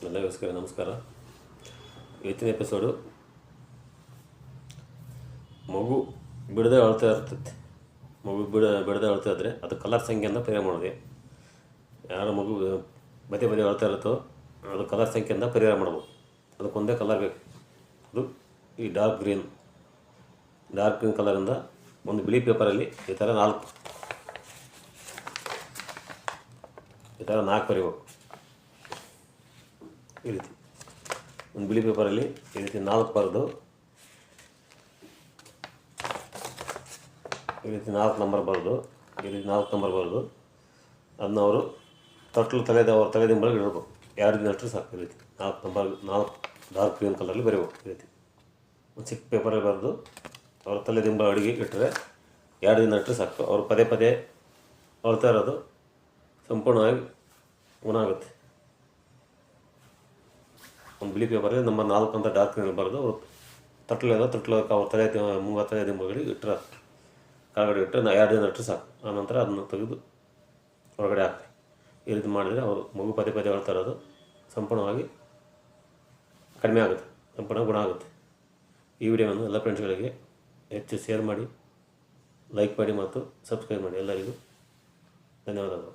ಎಲ್ಲ ನಮಸ್ಕಾರ. ಇವತ್ತಿನ ಎಪಿಸೋಡು ಮಗು ಬಿಡದೆ ಅಳ್ತಾ ಇರ್ತೈತಿ. ಮಗು ಬಿಡದೆ ಅಳ್ತಾ ಇದ್ದರೆ ಅದು ಕಲರ್ ಸಂಖ್ಯೆಯಿಂದ ಪರಿಹಾರ ಮಾಡೋದು. ಯಾರು ಮಗು ಪದೇ ಪದೇ ಅಳ್ತಾ ಇರುತ್ತೋ ಅದು ಕಲರ್ ಸಂಖ್ಯೆಯಿಂದ ಪರಿಹಾರ ಮಾಡ್ಬೋದು. ಅದಕ್ಕೊಂದೇ ಕಲರ್ ಬೇಕು. ಅದು ಈ ಡಾರ್ಕ್ ಗ್ರೀನ್ ಕಲರಿಂದ ಒಂದು ಬಿಳಿ ಪೇಪರಲ್ಲಿ ಈ ಥರ ನಾಲ್ಕು ಬರೀಬೇಕು. ಈ ರೀತಿ ಒಂದು ಬಿಳಿ ಪೇಪರಲ್ಲಿ ಈ ರೀತಿ 4 ಬರೆದು ಈ ರೀತಿ 4 ನಂಬರ್ ಬರೆದು ಅದನ್ನ ಅವರು ಅವ್ರ ತಲೆದಿಂಬಳಗೆ ಇಡಬೇಕು. 2 ದಿನ ಅಷ್ಟು ಸಾಕು. ಈ ರೀತಿ 4 ಡಾರ್ಕ್ ಗ್ರೀನ್ ಕಲರಲ್ಲಿ ಬರೀಬೇಕು. ಈ ರೀತಿ ಒಂದು ಚಿಕ್ಕ ಪೇಪರಲ್ಲಿ ಬರೆದು ಅವ್ರ ತಲೆದಿಂಬ ಅಡುಗೆ ಇಟ್ಟರೆ 2 ದಿನ ಅಷ್ಟು ಸಾಕು. ಅವರು ಪದೇ ಪದೇ ಅಳ್ತಾ ಇರೋದು ಸಂಪೂರ್ಣವಾಗಿ ಗುಣ ಆಗುತ್ತೆ. ಒಂದು ಬಿಳಿ ಪೇಪರಲ್ಲಿ ನಂಬರ್ 4 ಅಂತ ಡಾರ್ಕ್ ಗ್ರೀನ್ ಬರೆದು ಅವರು ತೊಟ್ಲಕ್ಕೆ ಅವ್ರ ತಲೆ ದಿಂಬಗಳಿಗೆ ಇಟ್ಟರೆ ಕೆಳಗಡೆ ಇಟ್ಟರೆ 2 ದಿನ ಅಷ್ಟು ಸಾಕು. ಆನಂತರ ಅದನ್ನು ತೆಗೆದು ಹೊರಗಡೆ ಹಾಕ್ತಾರೆ. ಈ ರೀತಿ ಮಾಡಿದರೆ ಅವರು ಮಗು ಪದೇ ಪದೇ ಅಳ್ತಾ ಇರೋದು ಸಂಪೂರ್ಣವಾಗಿ ಕಡಿಮೆ ಆಗುತ್ತೆ, ಸಂಪೂರ್ಣ ಗುಣ ಆಗುತ್ತೆ. ಈ ವಿಡಿಯೋವನ್ನು ಎಲ್ಲ ಫ್ರೆಂಡ್ಸ್ಗಳಿಗೆ ಹೆಚ್ಚು ಶೇರ್ ಮಾಡಿ, ಲೈಕ್ ಮಾಡಿ ಮತ್ತು ಸಬ್ಸ್ಕ್ರೈಬ್ ಮಾಡಿ. ಎಲ್ಲರಿಗೂ ಧನ್ಯವಾದಗಳು.